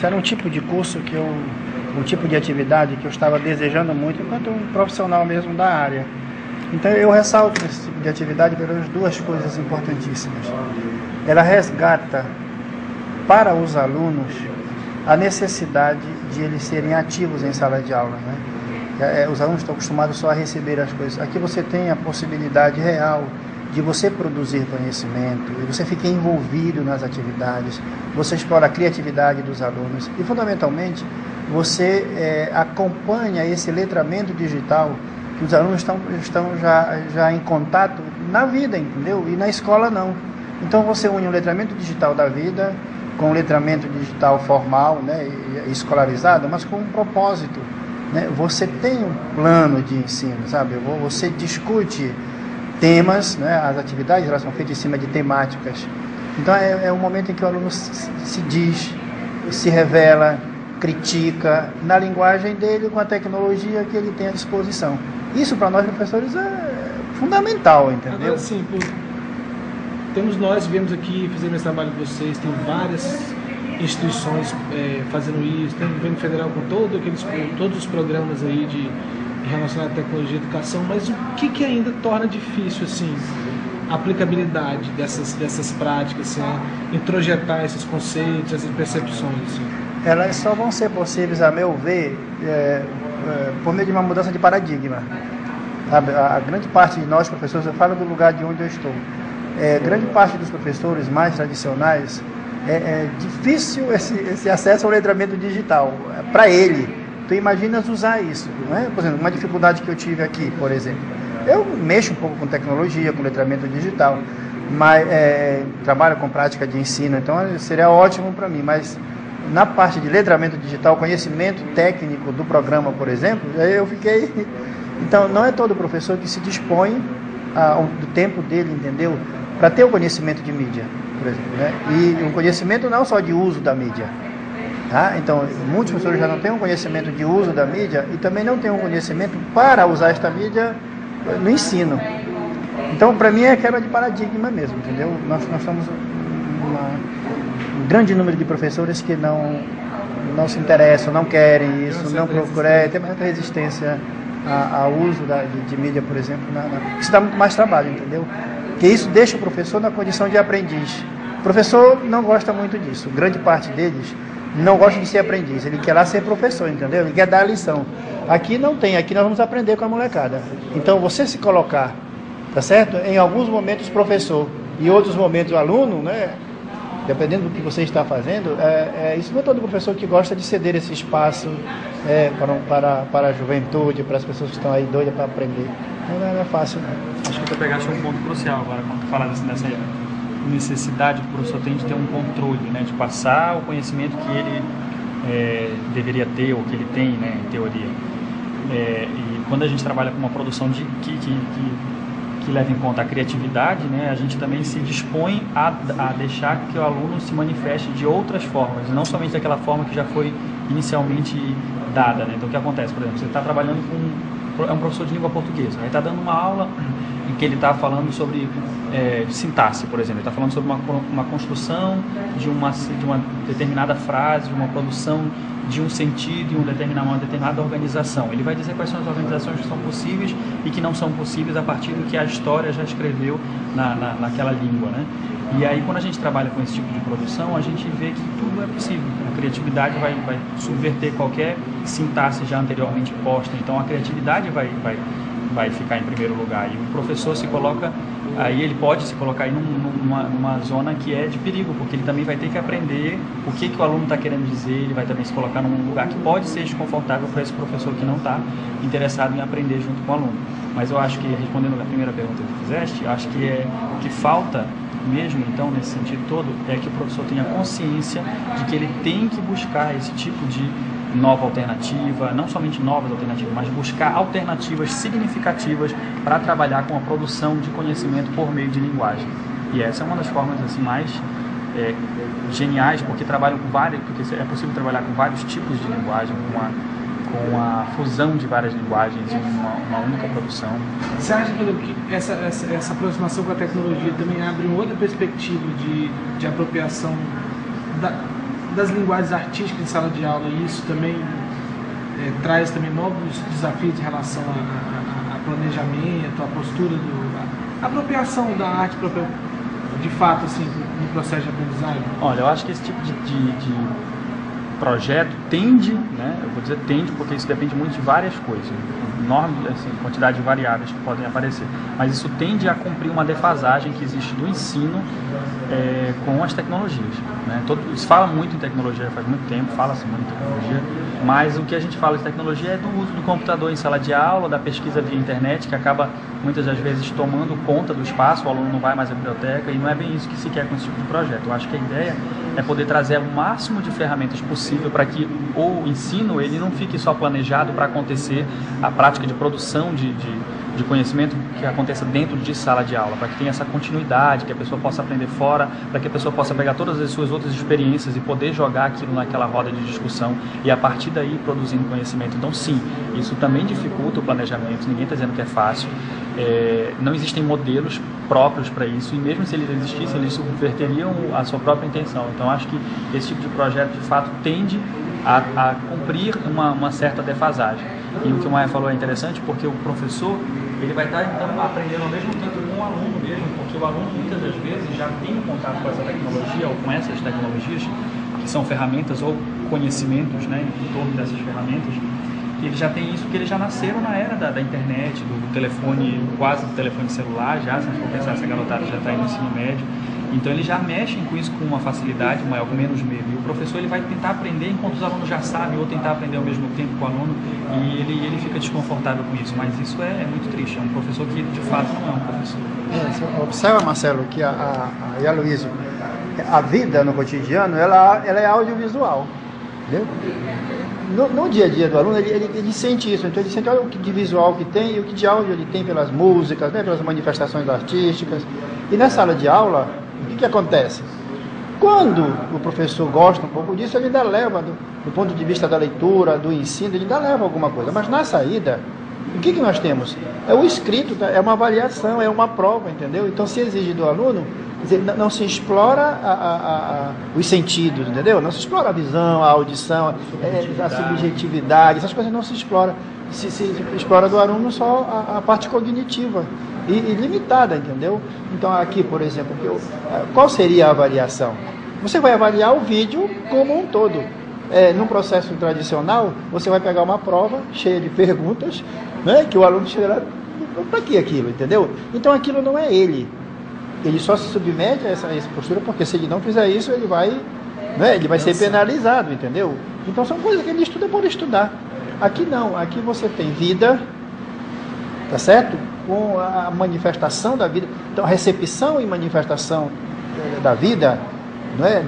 Isso era um tipo de curso um tipo de atividade que eu estava desejando muito enquanto um profissional mesmo da área. Então eu ressalto esse tipo de atividade pelas duas coisas importantíssimas. Ela resgata para os alunos a necessidade de eles serem ativos em sala de aula, né? Os alunos estão acostumados só a receber as coisas. Aqui você tem a possibilidade real de você produzir conhecimento, e você fica envolvido nas atividades, você explora a criatividade dos alunos e, fundamentalmente, você acompanha esse letramento digital que os alunos estão já em contato na vida, entendeu? E na escola não. Então você une o letramento digital da vida com o letramento digital formal, né, escolarizado, mas com um propósito, né? Você tem um plano de ensino, sabe? Você discute temas, né? As atividades elas são feitas em cima de temáticas. Então é um momento em que o aluno se diz, se revela, critica na linguagem dele, com a tecnologia que ele tem à disposição. Isso para nós professores é fundamental, entendeu? Agora sim, vemos aqui, fizemos esse trabalho de vocês, tem várias instituições fazendo isso, tem o governo federal com todos os programas aí de relacionado à tecnologia e educação, mas o que ainda torna difícil assim, a aplicabilidade dessas práticas, assim, introjetar esses conceitos, essas percepções? Assim? Elas só vão ser possíveis, a meu ver, por meio de uma mudança de paradigma. A grande parte de nós, professores, eu falo do lugar de onde eu estou, grande parte dos professores mais tradicionais, é difícil esse acesso ao letramento digital, para ele. Tu imaginas usar isso, não é? Por exemplo, uma dificuldade que eu tive aqui, por exemplo. Eu mexo um pouco com tecnologia, com letramento digital, mas trabalho com prática de ensino, então seria ótimo para mim, mas na parte de letramento digital, conhecimento técnico do programa, por exemplo, aí eu fiquei... Então, não é todo professor que se dispõe do tempo dele, entendeu? Para ter o conhecimento de mídia, por exemplo, né? E um conhecimento não só de uso da mídia. Tá? Então, muitos professores já não têm um conhecimento de uso da mídia e também não têm um conhecimento para usar esta mídia no ensino. Então, para mim, é quebra de paradigma mesmo, entendeu? Nós somos um grande número de professores que não se interessam, não querem isso, não procuram, tem uma certa resistência ao uso de mídia, por exemplo, isso dá muito mais trabalho, entendeu? Porque isso deixa o professor na condição de aprendiz. O professor não gosta muito disso, grande parte deles não gosta de ser aprendiz, ele quer lá ser professor, entendeu? Ele quer dar a lição. Aqui não tem, aqui nós vamos aprender com a molecada. Então você se colocar, tá certo? Em alguns momentos professor e outros momentos aluno, né? Dependendo do que você está fazendo, isso não é todo professor que gosta de ceder esse espaço para a juventude, para as pessoas que estão aí doidas para aprender. Não é fácil, não. Acho que tu pegaste um ponto crucial agora, quando tu fala dessa necessidade que o professor tem de ter um controle, né, de passar o conhecimento que ele deveria ter, ou que ele tem, né, em teoria. E quando a gente trabalha com uma produção que leva em conta a criatividade, né, a gente também se dispõe a deixar que o aluno se manifeste de outras formas, não somente daquela forma que já foi inicialmente dada, né? Então o que acontece, por exemplo, você está trabalhando é um professor de língua portuguesa, aí está dando uma aula em que ele está falando sobre sintaxe, por exemplo, ele está falando sobre uma construção de uma determinada frase, de uma produção de um sentido em uma determinada organização. Ele vai dizer quais são as organizações que são possíveis e que não são possíveis a partir do que a história já escreveu naquela língua, né? E aí, quando a gente trabalha com esse tipo de produção, a gente vê que tudo é possível. A criatividade vai subverter qualquer sintaxe já anteriormente posta. Então, a criatividade vai ficar em primeiro lugar. E o professor se coloca, aí ele pode se colocar aí numa zona que é de perigo, porque ele também vai ter que aprender o que o aluno está querendo dizer, ele vai também se colocar num lugar que pode ser desconfortável para esse professor que não está interessado em aprender junto com o aluno. Mas eu acho que, respondendo a primeira pergunta que fizeste, acho que o que falta mesmo, então, nesse sentido todo, é que o professor tenha consciência de que ele tem que buscar esse tipo de nova alternativa, não somente novas alternativas, mas buscar alternativas significativas para trabalhar com a produção de conhecimento por meio de linguagem. E essa é uma das formas assim mais geniais, porque é possível trabalhar com vários tipos de linguagem, com a fusão de várias linguagens em uma única produção. Você acha, por exemplo, que essa aproximação com a tecnologia também abre uma outra perspectiva de apropriação das linguagens artísticas em sala de aula, e isso também traz também novos desafios em relação a planejamento, a postura, a apropriação da arte de fato, assim, no processo de aprendizagem? Olha, eu acho que esse tipo de projeto tende, né, eu vou dizer tende, porque isso depende muito de várias coisas, enorme assim, quantidade de variáveis que podem aparecer, mas isso tende a cumprir uma defasagem que existe do ensino com as tecnologias, né? Se fala muito em tecnologia faz muito tempo, fala-se muito em tecnologia, mas o que a gente fala de tecnologia é do uso do computador em sala de aula, da pesquisa via internet, que acaba muitas das vezes tomando conta do espaço, o aluno não vai mais à biblioteca, e não é bem isso que se quer com esse tipo de projeto. Eu acho que a ideia é poder trazer o máximo de ferramentas possível para que o ensino ele não fique só planejado para acontecer a prática de produção de conhecimento que aconteça dentro de sala de aula, para que tenha essa continuidade, que a pessoa possa aprender fora, para que a pessoa possa pegar todas as suas outras experiências e poder jogar aquilo naquela roda de discussão e a partir daí produzindo conhecimento. Então sim, isso também dificulta o planejamento, ninguém está dizendo que é fácil, não existem modelos próprios para isso e mesmo se eles existissem, eles subverteriam a sua própria intenção. Então acho que esse tipo de projeto de fato tende a cumprir uma certa defasagem. E o que o Maia falou é interessante porque o professor ele vai estar então aprendendo ao mesmo tempo com o aluno mesmo, porque o aluno muitas das vezes já tem contato com essa tecnologia ou com essas tecnologias que são ferramentas ou conhecimentos, né, em torno dessas ferramentas. Eles já têm isso porque eles já nasceram na era da internet, do telefone, quase do telefone celular já, se a gente for pensar, essa garotada já está aí no ensino médio. Então eles já mexem com isso com uma facilidade maior, com menos medo. E o professor ele vai tentar aprender enquanto os alunos já sabem, ou tentar aprender ao mesmo tempo com o aluno, e ele fica desconfortável com isso. Mas isso é muito triste, é um professor que de fato não é um professor. Observa, Marcelo, que e Aloysio, a vida no cotidiano ela é audiovisual, entendeu? No dia a dia do aluno, ele sente isso, então ele sente o que de visual que tem e o que de áudio ele tem pelas músicas, né, pelas manifestações artísticas. E na sala de aula, o que acontece? Quando o professor gosta um pouco disso, ele ainda leva, do ponto de vista da leitura, do ensino, ele ainda leva alguma coisa. Mas na saída, o que nós temos? É o escrito, é uma avaliação, é uma prova, entendeu? Então se exige do aluno, quer dizer, não se explora os sentidos, entendeu? Não se explora a visão, a audição, a subjetividade, essas coisas não se exploram. Se explora do aluno só a parte cognitiva e limitada, entendeu? Então aqui, por exemplo, qual seria a avaliação? Você vai avaliar o vídeo como um todo. Num processo tradicional, você vai pegar uma prova cheia de perguntas, né, que o aluno chegará, para que aquilo, entendeu? Então aquilo não é ele. Ele só se submete a essa postura, porque se ele não fizer isso, ele vai ser penalizado, entendeu? Então são coisas que ele estuda por estudar. Aqui não, aqui você tem vida, tá certo? Com a manifestação da vida. Então, a recepção e manifestação da vida, não é?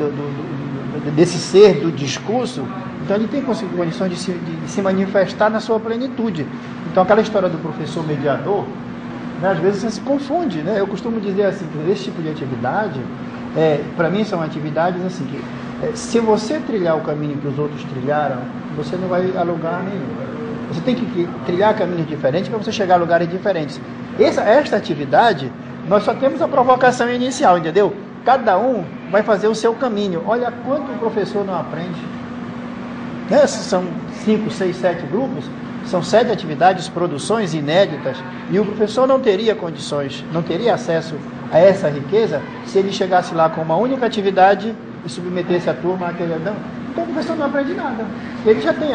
Desse ser, do discurso, então ele tem condições de se manifestar na sua plenitude. Então, aquela história do professor mediador, né, às vezes você se confunde, né? Eu costumo dizer assim, que esse tipo de atividade, para mim são atividades assim, que se você trilhar o caminho que os outros trilharam, você não vai a lugar nenhum. Você tem que trilhar caminhos diferentes para você chegar a lugares diferentes. Esta atividade, nós só temos a provocação inicial, entendeu? Cada um vai fazer o seu caminho. Olha quanto o professor não aprende. São 5, 6, 7 grupos, são 7 atividades, produções inéditas, e o professor não teria condições, não teria acesso a essa riqueza se ele chegasse lá com uma única atividade e submetesse a turma àquele... Então o professor não aprende nada. Ele já tem